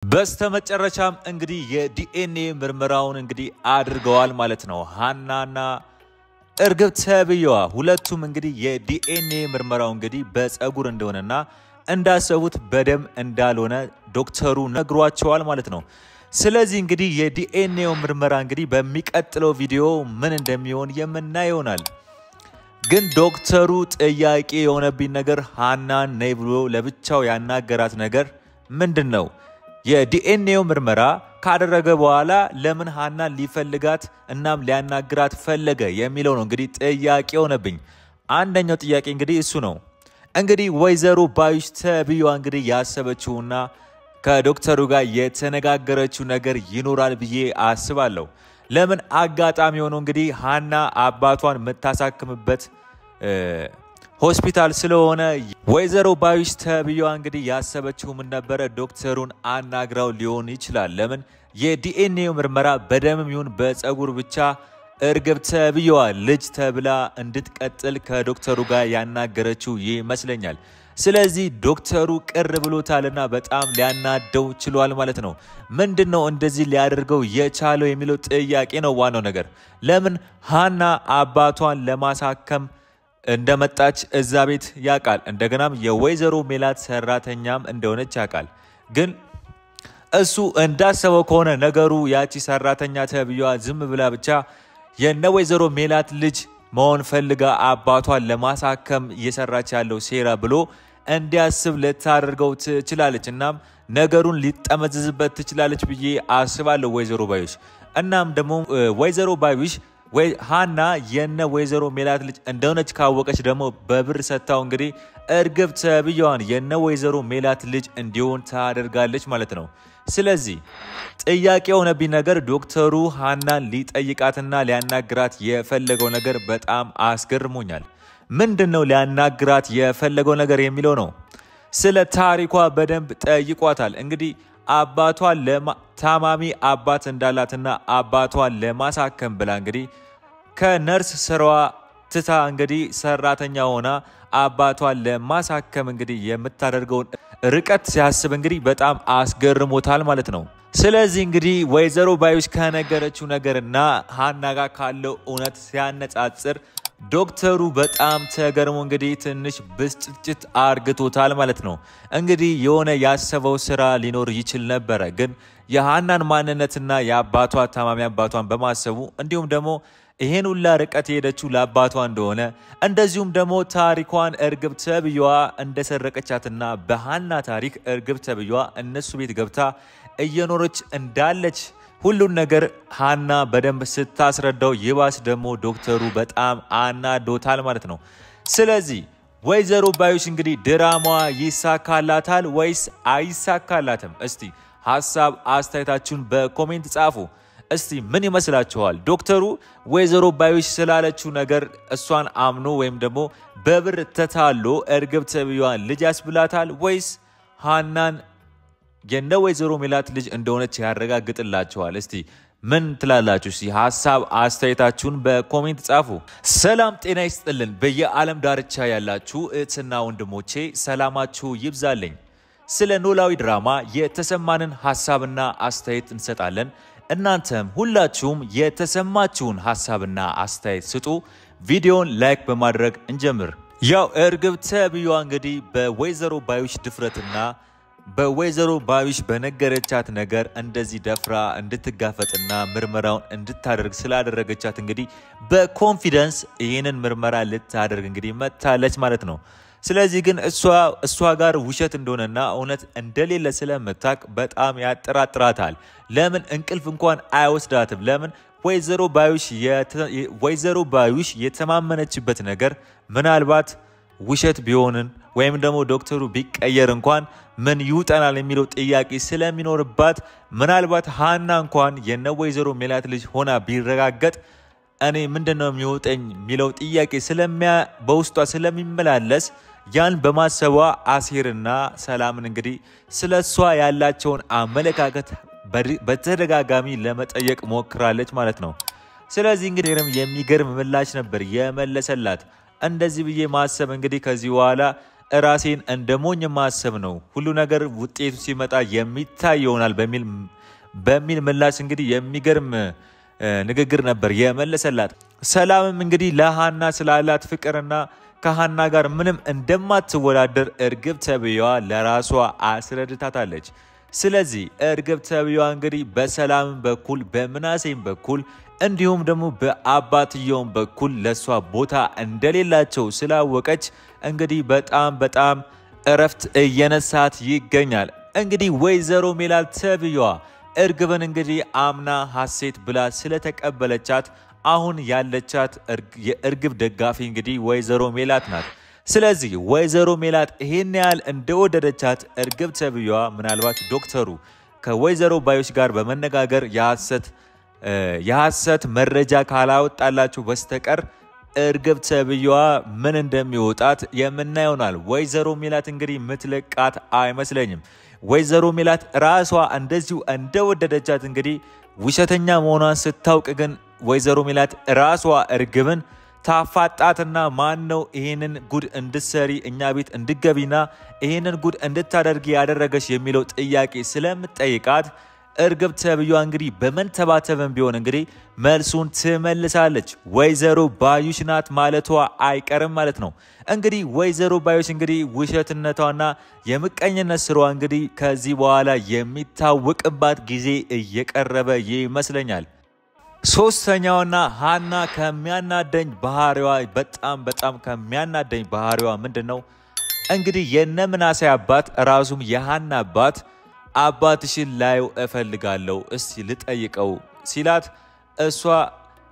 በስተመጨረሻም እንግዲህ የዲኤንኤ ምርመራውን እንግዲህ አድርገዋል ማለት ነው። ሃናና እርግብ ተብየዋ ሁለቱም እንግዲህ የዲኤንኤ ምርመራው እንግዲህ በፀጉር እንደሆነና እንዳሰቡት በደም እንዳልሆነ ዶክተሩ ነግሯቸዋል ማለት ነው። ስለዚህ እንግዲህ የዲኤንኤው ምርመራ እንግዲህ በሚቀጥለው ቪዲዮ ምን እንደሚሆን የምናየው ይሆናል። ግን ዶክተሩ ጥያቄ የሆነብኝ ነገር ሃናን ነይ ብሎ ለብቻው ያናገራት ነገር ምንድነው? የዲኤንኤው ምርመራ ካደረገ በኋላ ለምን ሃናን ሊፈልጋት እናም ሊያናግራት ፈለገ የሚለው ነው እንግዲህ ጥያቄ ሆነብኝ። አንደኛው ጥያቄ እንግዲህ እሱ ነው። እንግዲህ ወይዘሮ ባዩሽ ተብየዋ እንግዲህ ያሰበችውና ከዶክተሩ ጋር የተነጋገረችው ነገር ይኖራል ብዬ አስባለሁ። ለምን አጋጣሚ ሆኖ እንግዲህ ሃና አባቷን የምታሳክምበት ሆስፒታል ስለሆነ ወይዘሮ ባዩሽ ተብየዋ እንግዲህ ያሰበችው ምን ነበረ? ዶክተሩን አናግራው ሊሆን ይችላል። ለምን የዲኤንኤው ምርመራ በደምም ይሁን በፀጉር ብቻ እርግብ ተብየዋ ልጅ ተብላ እንድትቀጥል ከዶክተሩ ጋር ያናገረችው ይመስለኛል። ስለዚህ ዶክተሩ ቅር ብሎታልና በጣም ሊያናደው ችሏል ማለት ነው። ምንድነው እንደዚህ ሊያደርገው የቻለው የሚለው ጥያቄ ነው ዋናው ነገር። ለምን ሃና አባቷን ለማሳከም እንደመጣች እዛ ቤት ያቃል። እንደገናም የወይዘሮ ሜላት ሰራተኛም እንደሆነች ያቃል። ግን እሱ እንዳሰበው ከሆነ ነገሩ ያቺ ሰራተኛ ተብየዋ ዝም ብላ ብቻ የነወይዘሮ ሜላት ልጅ መሆን ፈልጋ አባቷን ለማሳከም እየሰራች ያለው ሴራ ብሎ እንዲያስብ ልታደርገው ትችላለች። እናም ነገሩን ሊጠመዝዝበት ትችላለች ብዬ አስባለሁ ወይዘሮ ባዩሽ። እናም ደግሞ ወይዘሮ ባዩሽ ሃና የነ ወይዘሮ ሜላት ልጅ እንደሆነች ካወቀች ደግሞ በብር ሰታው እንግዲህ እርግብ ተብየዋን የነ ወይዘሮ ሜላት ልጅ እንዲሆን ታደርጋለች ማለት ነው። ስለዚህ ጥያቄ የሆነብኝ ነገር ዶክተሩ ሃናን ሊጠይቃትና ሊያናግራት የፈለገው ነገር በጣም አስገርሞኛል። ምንድነው ሊያናግራት የፈለገው ነገር የሚለው ነው። ስለ ታሪኳ በደንብ ጠይቋታል። እንግዲህ አባቷን ታማሚ አባት እንዳላትና አባቷን ለማሳከም ብላ እንግዲህ ከነርስ ስራዋ ትታ እንግዲህ ሰራተኛ ሆና አባቷን ለማሳከም እንግዲህ የምታደርገውን ርቀት ሲያስብ እንግዲህ በጣም አስገርሞታል ማለት ነው። ስለዚህ እንግዲህ ወይዘሮ ባዩሽ ከነገረችው ነገርና ሃና ጋር ካለው እውነት ሲያነጻጽር ዶክተሩ በጣም ተገርሞ እንግዲህ ትንሽ ብስጭት አርግቶታል ማለት ነው። እንግዲህ የሆነ ያሰበው ስራ ሊኖር ይችል ነበር። ግን የሃናን ማንነትና የአባቷ ታማሚ አባቷን በማሰቡ እንዲሁም ደግሞ ይሄን ሁላ ርቀት የሄደችው ለአባቷ እንደሆነ እንደዚሁም ደግሞ ታሪኳን እርግብ ተብየዋ እንደሰረቀቻትና በሃና ታሪክ እርግብ ተብየዋ እነሱ ቤት ገብታ እየኖረች እንዳለች ሁሉን ነገር ሃና በደንብ ስታስረዳው ይባስ ደግሞ ዶክተሩ በጣም አናዶታል ማለት ነው። ስለዚህ ወይዘሮ ባዩሽ እንግዲህ ድራማ ይሳካላታል ወይስ አይሳካላትም? እስቲ ሐሳብ አስተያየታችሁን በኮሜንት ጻፉ። እስቲ ምን ይመስላችኋል? ዶክተሩ ወይዘሮ ባዩሽ ስላለችው ነገር እሷን አምኖ ወይም ደግሞ በብር ተታሎ እርግብ ተብየዋን ልጅ ያስብላታል ወይስ ሃናን የነ ወይዘሮ ሜላት ልጅ እንደሆነች ያረጋግጥላችኋል? እስቲ ምን ትላላችሁ? እስቲ ሐሳብ አስተያየታችሁን በኮሜንት ጻፉ። ሰላም ጤና ይስጥልን። በየዓለም ዳርቻ ያላችሁ እህትና ወንድሞቼ ሰላማችሁ ይብዛልኝ። ስለ ኖላዊ ድራማ የተሰማንን ሐሳብና አስተያየት እንሰጣለን። እናንተም ሁላችሁም የተሰማችሁን ሐሳብና አስተያየት ስጡ። ቪዲዮን ላይክ በማድረግ እንጀምር። ያው እርግብ ተብየዋ እንግዲህ በወይዘሮ ባዩሽ ድፍረትና በወይዘሮ ባዩሽ በነገረቻት ነገር እንደዚህ ደፍራ እንድትጋፈጥና ምርመራውን እንድታደርግ ስላደረገቻት እንግዲህ በኮንፊደንስ ይሄንን ምርመራ ልታደርግ እንግዲህ መታለች ማለት ነው። ስለዚህ ግን እሷ ጋር ውሸት እንደሆነና እውነት እንደሌለ ስለምታቅ በጣም ያጠራጥራታል። ለምን እንቅልፍ እንኳን አይወስዳትም? ለምን ወይዘሮ ባዩሽ የተማመነችበት ነገር ምናልባት ውሸት ቢሆንን ወይም ደግሞ ዶክተሩ ቢቀየር እንኳን ምን ይውጠናል የሚለው ጥያቄ ስለሚኖርባት ምናልባት ሃና እንኳን የነ ወይዘሮ ሜላት ልጅ ሆና ቢረጋገጥ እኔ ምንድነው የሚወጠኝ የሚለው ጥያቄ በውስጧ ስለሚመላለስ ያን በማሰቧ አሴርና ሰላምን እንግዲህ ስለሷ ያላቸውን አመለካከት በተደጋጋሚ ለመጠየቅ ሞክራለች ማለት ነው። ስለዚህ እንግዲህ የሚገርም ምላሽ ነበር የመለሰላት። እንደዚህ ብዬ ማሰብ እንግዲህ ከዚህ በኋላ ራሴን እንደሞኝ ማሰብ ነው ሁሉ ነገር ውጤቱ ሲመጣ የሚታይ ይሆናል በሚል ምላሽ እንግዲህ የሚገርም ንግግር ነበር የመለሰላት። ሰላምም እንግዲህ ለሃና ስላላት ፍቅርና ከሃና ጋር ምንም እንደማትወዳደር እርግብ ተብያዋ ለራሷ አስረድታታለች። ስለዚህ እርግብ ተብያዋ እንግዲህ በሰላም በኩል በምናሴም በኩል እንዲሁም ደግሞ በአባትየው በኩል ለሷ ቦታ እንደሌላቸው ስላወቀች እንግዲህ በጣም እረፍት እየነሳት ይገኛል። እንግዲህ ወይዘሮ ሜላት ተብያዋ እርግብን እንግዲህ አምና ሐሴት ብላ ስለተቀበለቻት አሁን ያለቻት የእርግብ ደጋፊ እንግዲህ ወይዘሮ ሜላት ናት። ስለዚህ ወይዘሮ ሜላት ይሄን ያህል እንደወደደቻት እርግብ ተብያዋ ምናልባት ዶክተሩ ከወይዘሮ ባዩሽ ጋር በመነጋገር የሐሰት መረጃ ካላወጣላችሁ በስተቀር እርግብ ተብያዋ ምን እንደሚወጣት የምናየውናል። ወይዘሮ ሜላት እንግዲህ ምትለቃት አይመስለኝም። ወይዘሮ ሜላት ራሷ እንደዚሁ እንደወደደቻት እንግዲህ ውሸተኛ መሆኗን ስታውቅ ግን ወይዘሮ ሜላት ራሷ እርግብን ታፋጣትና ማን ነው ይሄንን ጉድ እንድትሰሪ እኛ ቤት እንድትገቢና ይሄንን ጉድ እንድታደርጊ ያደረገሽ የሚለው ጥያቄ ስለምትጠይቃት እርግብ ተብያዋ እንግዲህ በመንተባተብም ቢሆን እንግዲህ መልሱን ትመልሳለች። ወይዘሮ ባዩሽ ናት ማለቷ አይቀርም ማለት ነው። እንግዲህ ወይዘሮ ባዩሽ እንግዲህ ውሸትነቷና የምቀኝነት ስሯ እንግዲህ ከዚህ በኋላ የሚታወቅባት ጊዜ እየቀረበ ይመስለኛል። ሶስተኛውና ሃና ከሚያናደኝ ባህሪዋ በጣም ከሚያናደኝ ባህሪዋ ምንድነው እንግዲህ የነምናሴ አባት ራሱም የሃና አባት አባትሽን ላዩ እፈልጋለሁ እስቲ ልጠይቀው ሲላት እሷ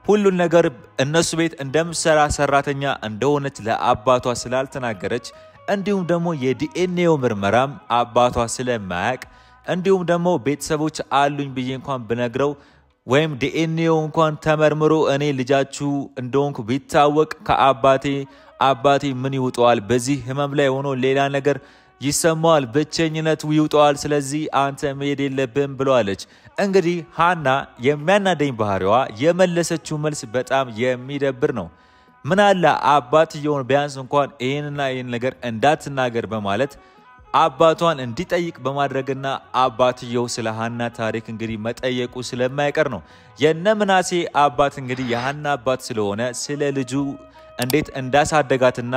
ሁሉን ነገር እነሱ ቤት እንደምሰራ ሰራተኛ እንደሆነች ለአባቷ ስላልተናገረች እንዲሁም ደግሞ የዲኤንኤው ምርመራም አባቷ ስለማያቅ እንዲሁም ደግሞ ቤተሰቦች አሉኝ ብዬ እንኳን ብነግረው ወይም ዲኤንኤው እንኳን ተመርምሮ እኔ ልጃችሁ እንደሆንኩ ቢታወቅ ከአባቴ ምን ይውጣዋል? በዚህ ህመም ላይ ሆኖ ሌላ ነገር ይሰማዋል፣ ብቸኝነት ይውጣዋል። ስለዚህ አንተ መሄድ የለብህም ብለዋለች። እንግዲህ ሃና የሚያናደኝ ባህሪዋ የመለሰችው መልስ በጣም የሚደብር ነው። ምን አለ አባትየውን ቢያንስ እንኳን ይሄንና ይሄን ነገር እንዳትናገር በማለት አባቷን እንዲጠይቅ በማድረግና አባትየው ስለ ሃና ታሪክ እንግዲህ መጠየቁ ስለማይቀር ነው። የነምናሴ አባት እንግዲህ የሃና አባት ስለሆነ ስለ ልጁ እንዴት እንዳሳደጋትና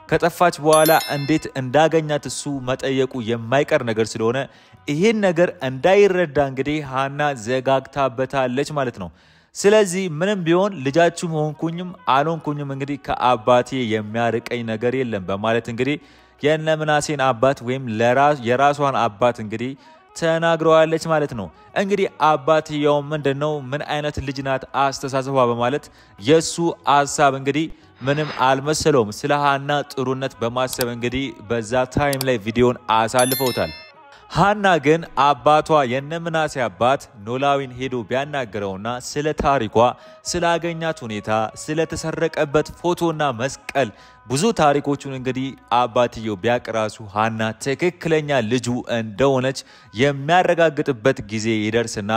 ከጠፋች በኋላ እንዴት እንዳገኛት እሱ መጠየቁ የማይቀር ነገር ስለሆነ ይሄን ነገር እንዳይረዳ እንግዲህ ሃና ዘጋግታበታለች ማለት ነው። ስለዚህ ምንም ቢሆን ልጃችሁ ሆንኩኝም አልሆንኩኝም እንግዲህ ከአባቴ የሚያርቀኝ ነገር የለም በማለት እንግዲህ የነምናሴን አባት ወይም የራሷን አባት እንግዲህ ተናግረዋለች ማለት ነው። እንግዲህ አባትየው ምንድነው ምን አይነት ልጅ ናት አስተሳሰቧ በማለት የሱ ሐሳብ እንግዲህ ምንም አልመሰለውም። ስለ ሃና ጥሩነት በማሰብ እንግዲህ በዛ ታይም ላይ ቪዲዮን አሳልፈውታል። ሃና ግን አባቷ የነምናሴ አባት ኖላዊን ሄዶ ቢያናገረውና ስለ ታሪኳ ስላገኛት ሁኔታ ስለተሰረቀበት ፎቶና መስቀል ብዙ ታሪኮቹን እንግዲህ አባትየው ቢያቀራሱ ሃና ትክክለኛ ልጁ እንደሆነች የሚያረጋግጥበት ጊዜ ይደርስና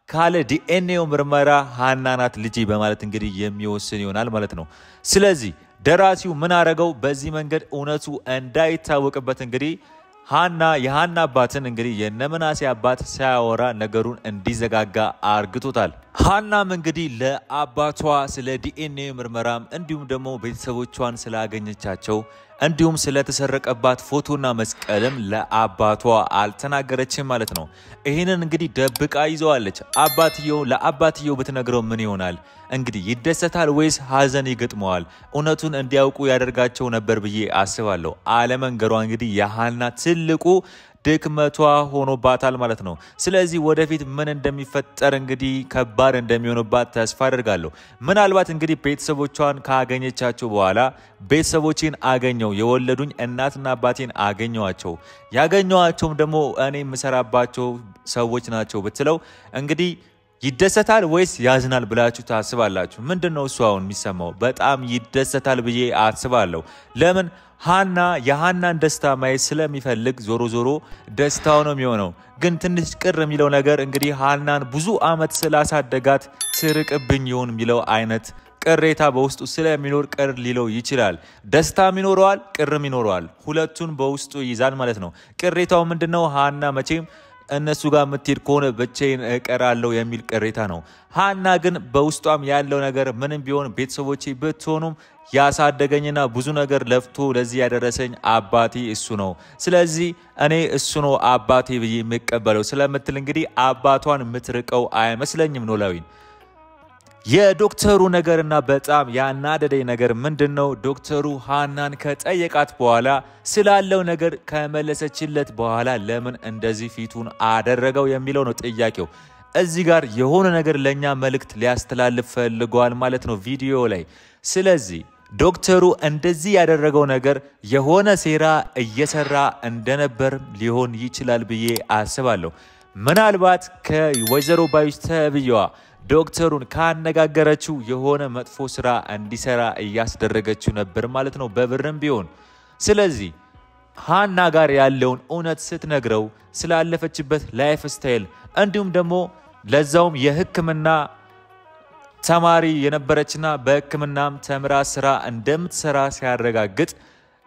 ካለ ዲኤንኤው ምርመራ ሃና ናት ልጅ በማለት እንግዲህ የሚወስን ይሆናል ማለት ነው። ስለዚህ ደራሲው ምን አረገው? በዚህ መንገድ እውነቱ እንዳይታወቅበት እንግዲህ የሃና አባትን እንግዲህ የነምናሴ አባት ሳያወራ ነገሩን እንዲዘጋጋ አርግቶታል። ሃናም እንግዲህ ለአባቷ ስለ ዲኤንኤ ምርመራም እንዲሁም ደግሞ ቤተሰቦቿን ስላገኘቻቸው እንዲሁም ስለተሰረቀባት ፎቶና መስቀልም ለአባቷ አልተናገረችም ማለት ነው። ይሄንን እንግዲህ ደብቃ ይዘዋለች። ለአባትየው ብትነግረው ምን ይሆናል? እንግዲህ ይደሰታል ወይስ ሐዘን ይገጥመዋል? እውነቱን እንዲያውቁ ያደርጋቸው ነበር ብዬ አስባለሁ። አለመንገሯ እንግዲህ የሃና ትልቁ ድክመቷ ሆኖባታል ማለት ነው። ስለዚህ ወደፊት ምን እንደሚፈጠር እንግዲህ ከባድ እንደሚሆንባት ተስፋ አደርጋለሁ። ምናልባት እንግዲህ ቤተሰቦቿን ካገኘቻቸው በኋላ ቤተሰቦቼን አገኘው የወለዱኝ እናትና አባቴን አገኘዋቸው ያገኘዋቸውም ደግሞ እኔ የምሰራባቸው ሰዎች ናቸው ብትለው እንግዲህ ይደሰታል ወይስ ያዝናል ብላችሁ ታስባላችሁ? ምንድነው እሱ አሁን የሚሰማው? በጣም ይደሰታል ብዬ አስባለሁ። ለምን? የሃናን ደስታ ማየት ስለሚፈልግ ዞሮ ደስታው ነው የሚሆነው። ግን ትንሽ ቅር የሚለው ነገር እንግዲህ ሃናን ብዙ አመት ስላሳደጋት ትርቅብኝ ይሆን የሚለው አይነት ቅሬታ በውስጡ ስለሚኖር ቅር ሊለው ይችላል። ደስታም ይኖረዋል፣ ቅርም ይኖረዋል። ሁለቱን በውስጡ ይዛል ማለት ነው። ቅሬታው ምንድነው? ሃና መቼም እነሱ ጋር ምትሄድ ከሆነ ብቻዬን እቀራለሁ የሚል ቅሬታ ነው። ሃና ግን በውስጧም ያለው ነገር ምንም ቢሆን ቤተሰቦቼ ብትሆኑም ያሳደገኝና ብዙ ነገር ለፍቶ ለዚህ ያደረሰኝ አባቴ እሱ ነው። ስለዚህ እኔ እሱ ነው አባቴ ብዬ የምቀበለው ስለምትል እንግዲህ አባቷን ምትርቀው አይመስለኝም ኖላዊን። የዶክተሩ ነገርና በጣም ያናደደኝ ነገር ምንድነው? ዶክተሩ ሃናን ከጠየቃት በኋላ ስላለው ነገር ከመለሰችለት በኋላ ለምን እንደዚህ ፊቱን አደረገው የሚለው ነው ጥያቄው። እዚህ ጋር የሆነ ነገር ለኛ መልእክት ሊያስተላልፍ ፈልጓል ማለት ነው ቪዲዮ ላይ። ስለዚህ ዶክተሩ እንደዚህ ያደረገው ነገር የሆነ ሴራ እየሰራ እንደነበር ሊሆን ይችላል ብዬ አስባለሁ። ምናልባት ከወይዘሮ ባዩሽ ተብየዋ ዶክተሩን ካነጋገረችው የሆነ መጥፎ ስራ እንዲሰራ እያስደረገችው ነበር ማለት ነው በብርም ቢሆን። ስለዚህ ሃና ጋር ያለውን እውነት ስትነግረው ስላለፈችበት ላይፍ ስታይል እንዲሁም ደግሞ ለዛውም የሕክምና ተማሪ የነበረችና በሕክምናም ተምራ ስራ እንደምትሰራ ሲያረጋግጥ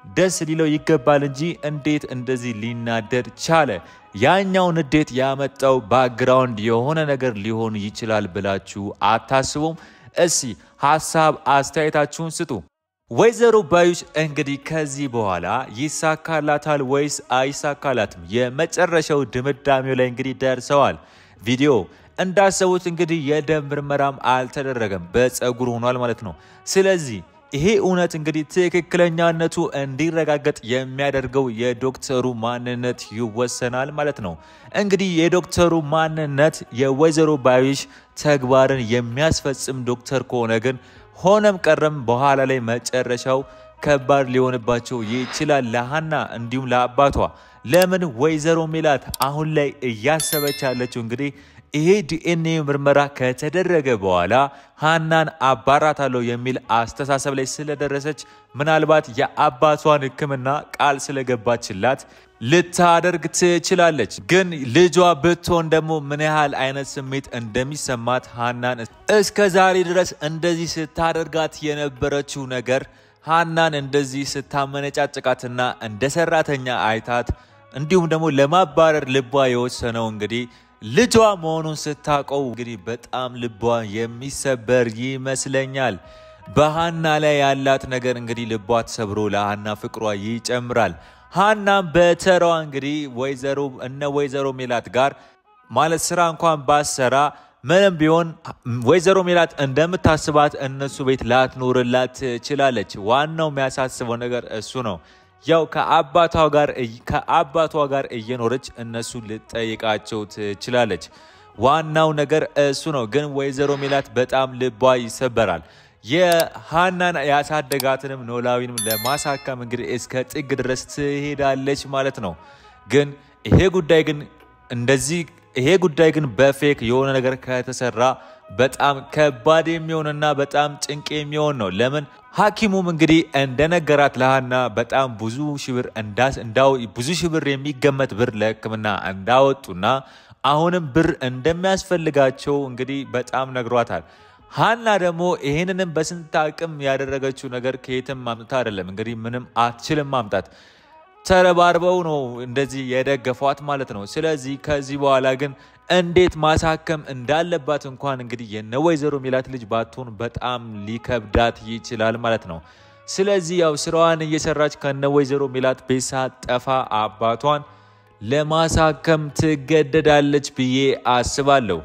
ደስ ሊለው ይገባል እንጂ እንዴት እንደዚህ ሊናደድ ቻለ? ያኛው ንዴት ያመጣው ባክግራውንድ የሆነ ነገር ሊሆን ይችላል ብላችሁ አታስቡም? እስኪ ሐሳብ አስተያየታችሁን ስጡ። ወይዘሮ ባዩሽ እንግዲህ ከዚህ በኋላ ይሳካላታል ወይስ አይሳካላትም? የመጨረሻው ድምዳሜው ላይ እንግዲህ ደርሰዋል። ቪዲዮ እንዳሰቡት እንግዲህ የደም ምርመራም አልተደረገም፣ በፀጉር ሆኗል ማለት ነው። ስለዚህ ይሄ እውነት እንግዲህ ትክክለኛነቱ እንዲረጋገጥ የሚያደርገው የዶክተሩ ማንነት ይወሰናል ማለት ነው። እንግዲህ የዶክተሩ ማንነት የወይዘሮ ባዩሽ ተግባርን የሚያስፈጽም ዶክተር ከሆነ ግን ሆነም ቀረም በኋላ ላይ መጨረሻው ከባድ ሊሆንባቸው ይችላል ለሃና እንዲሁም ለአባቷ። ለምን ወይዘሮ ሜላት አሁን ላይ እያሰበች ያለችው እንግዲህ ይሄ ዲኤንኤ ምርመራ ከተደረገ በኋላ ሃናን አባራታለሁ የሚል አስተሳሰብ ላይ ስለደረሰች ምናልባት የአባቷን ሕክምና ቃል ስለገባችላት ልታደርግ ትችላለች። ግን ልጇ ብትሆን ደግሞ ምን ያህል አይነት ስሜት እንደሚሰማት ሃናን እስከዛሬ ድረስ እንደዚህ ስታደርጋት የነበረችው ነገር ሃናን እንደዚህ ስታመነጫጭቃትና እንደ ሰራተኛ አይታት እንዲሁም ደግሞ ለማባረር ልቧ የወሰነው እንግዲህ ልጇ መሆኑን ስታቀው እንግዲህ በጣም ልቧ የሚሰበር ይመስለኛል። በሃና ላይ ያላት ነገር እንግዲህ ልቧ ተሰብሮ ለሃና ፍቅሯ ይጨምራል። ሃናም በተራዋ እንግዲህ ወይዘሮ ሜላት ጋር ማለት ስራ እንኳን ባሰራ ምንም ቢሆን ወይዘሮ ሜላት እንደምታስባት እነሱ ቤት ላትኖርላት ትችላለች። ዋናው የሚያሳስበው ነገር እሱ ነው። ያው ከአባቷ ጋር እየኖረች እነሱ ልጠይቃቸው ትችላለች። ዋናው ነገር እሱ ነው። ግን ወይዘሮ ሜላት በጣም ልቧ ይሰበራል። የሃናን ያሳደጋትንም ኖላዊንም ለማሳከም እንግዲህ እስከ ጥግ ድረስ ትሄዳለች ማለት ነው። ግን ይሄ ጉዳይ ግን በፌክ የሆነ ነገር ከተሰራ በጣም ከባድ የሚሆንና በጣም ጭንቅ የሚሆን ነው። ለምን ሐኪሙም እንግዲህ እንደነገራት ለሃና በጣም ብዙ ሺህ ብር የሚገመት ብር ለሕክምና እንዳወጡና አሁንም ብር እንደሚያስፈልጋቸው እንግዲህ በጣም ነግሯታል። ሃና ደግሞ ይሄንንም በስንት አቅም ያደረገችው ነገር ከየትም ማምጣት አይደለም። እንግዲህ ምንም አትችልም ማምጣት፣ ተረባርበው ነው እንደዚህ የደገፏት ማለት ነው። ስለዚህ ከዚህ በኋላ ግን እንዴት ማሳከም እንዳለባት እንኳን እንግዲህ የወይዘሮ ሜላት ልጅ ባትሆን በጣም ሊከብዳት ይችላል ማለት ነው። ስለዚህ ያው ስራዋን እየሰራች ከወይዘሮ ሜላት ቤት ሳትጠፋ አባቷን ለማሳከም ትገደዳለች ብዬ አስባለሁ።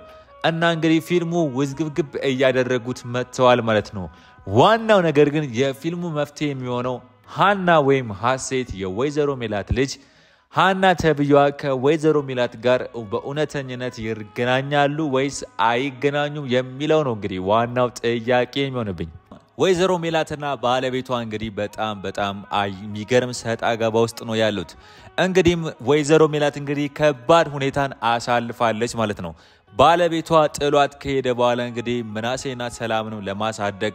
እና እንግዲህ ፊልሙ ውዝግብግብ እያደረጉት መጥተዋል ማለት ነው። ዋናው ነገር ግን የፊልሙ መፍትሄ የሚሆነው ሃና ወይም ሀሴት የወይዘሮ ሜላት ልጅ ሃና ተብያዋ ከወይዘሮ ሜላት ጋር በእውነተኝነት ይገናኛሉ ወይስ አይገናኙም የሚለው ነው እንግዲህ ዋናው ጥያቄ የሚሆንብኝ። ወይዘሮ ሜላትና ባለቤቷ እንግዲህ በጣም የሚገርም ሰጣ ገባ ውስጥ ነው ያሉት። እንግዲህ ወይዘሮ ሜላት እንግዲህ ከባድ ሁኔታን አሳልፋለች ማለት ነው። ባለቤቷ ጥሏት ከሄደ በኋላ እንግዲህ ምናሴና ሰላምንም ለማሳደግ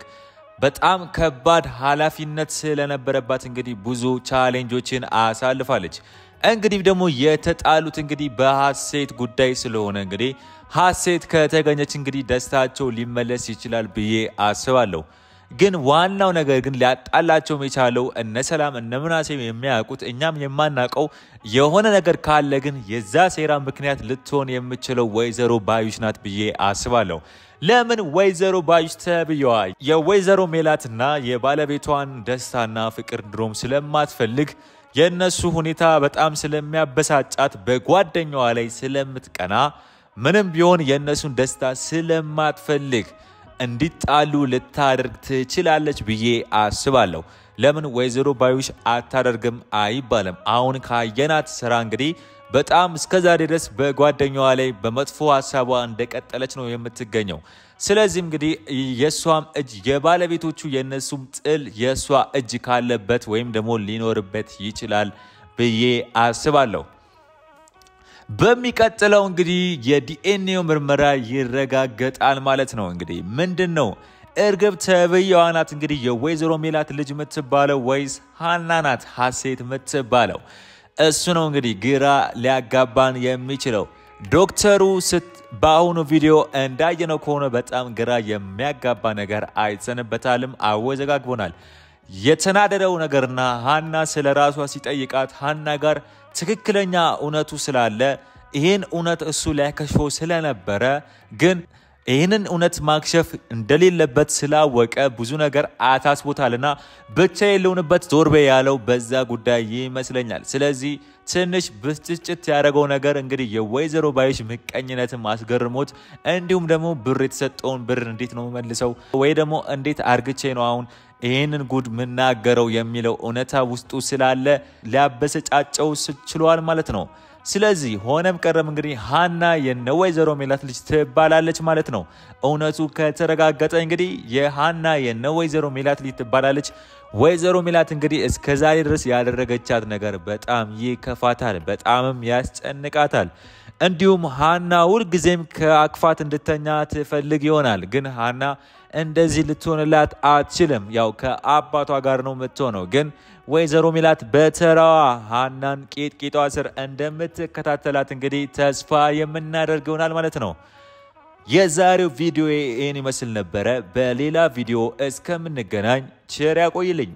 በጣም ከባድ ኃላፊነት ስለነበረባት እንግዲህ ብዙ ቻሌንጆችን አሳልፋለች። እንግዲህ ደግሞ የተጣሉት እንግዲህ በሀሴት ጉዳይ ስለሆነ እንግዲህ ሀሴት ከተገኘች እንግዲህ ደስታቸው ሊመለስ ይችላል ብዬ አስባለሁ። ግን ዋናው ነገር ግን ሊያጣላቸው የቻለው እነ ሰላም እነ ምናሴ የሚያውቁት እኛም የማናውቀው የሆነ ነገር ካለ ግን የዛ ሴራ ምክንያት ልትሆን የምትችለው ወይዘሮ ባዩሽ ናት ብዬ አስባለሁ። ለምን ወይዘሮ ባዩሽ ተብየዋ የወይዘሮ ሜላትና የባለቤቷን ደስታና ፍቅር ድሮም ስለማትፈልግ የነሱ ሁኔታ በጣም ስለሚያበሳጫት በጓደኛዋ ላይ ስለምትቀና ምንም ቢሆን የነሱን ደስታ ስለማትፈልግ እንዲጣሉ ልታደርግ ትችላለች ብዬ አስባለሁ። ለምን ወይዘሮ ባዩሽ አታደርግም አይባልም። አሁን ካየናት ስራ እንግዲህ በጣም እስከዛሬ ድረስ በጓደኛዋ ላይ በመጥፎ ሐሳቧ እንደቀጠለች ነው የምትገኘው። ስለዚህ እንግዲህ የሷም እጅ የባለቤቶቹ የነሱም ጥል የሷ እጅ ካለበት ወይም ደግሞ ሊኖርበት ይችላል ብዬ አስባለሁ። በሚቀጥለው እንግዲህ የዲኤንኤ ምርመራ ይረጋገጣል ማለት ነው። እንግዲህ ምንድነው እርግብ ተብየዋ ናት እንግዲህ የወይዘሮ ሜላት ልጅ የምትባለው ወይስ ሃና ናት ሀሴት የምትባለው? እሱ ነው እንግዲህ ግራ ሊያጋባን የሚችለው። ዶክተሩ በአሁኑ ቪዲዮ እንዳየነው ከሆነ በጣም ግራ የሚያጋባ ነገር አይተንበታልም፣ አወዘጋግቦናል። የተናደደው ነገርና ሃና ስለራሷ ሲጠይቃት ሃና ጋር ትክክለኛ እውነቱ ስላለ ይሄን እውነት እሱ ሊያከሽፈው ስለነበረ ግን ይሄንን እውነት ማክሸፍ እንደሌለበት ስላወቀ ብዙ ነገር አታስቦታልና ብቻ የለውንበት ዞር በይ ያለው በዛ ጉዳይ ይመስለኛል። ስለዚህ ትንሽ ብስጭት ያደረገው ነገር እንግዲህ የወይዘሮ ባዩሽ ምቀኝነትን ማስገርሞት እንዲሁም ደግሞ ብር የተሰጠውን ብር እንዴት ነው መልሰው ወይ ደግሞ እንዴት አርግቼ ነው አሁን ይሄንን ጉድ ምናገረው የሚለው እውነታ ውስጡ ስላለ ሊያበሰጫጨው ችሏል ማለት ነው። ስለዚህ ሆነም ቀረም እንግዲህ ሃና የነወይዘሮ ሜላት ልጅ ትባላለች ማለት ነው። እውነቱ ከተረጋገጠ እንግዲህ የሃና የነወይዘሮ ሜላት ልጅ ትባላለች። ወይዘሮ ሜላት እንግዲህ እስከዛሬ ድረስ ያደረገቻት ነገር በጣም ይከፋታል፣ በጣምም ያስጨንቃታል። እንዲሁም ሃና ሁልጊዜም ከአክፋት እንድተኛ ትፈልግ ይሆናል። ግን ሃና እንደዚህ ልትሆንላት አትችልም። ያው ከአባቷ ጋር ነው የምትሆነው። ግን ወይዘሮ ሜላት በተራዋ ሃናን ቂጥቂጧ ስር እንደምትከታተላት እንግዲህ ተስፋ የምናደርግ ይሆናል ማለት ነው። የዛሬው ቪዲዮ ይሄን ይመስል ነበረ። በሌላ ቪዲዮ እስከምንገናኝ ቸር ያቆይልኝ።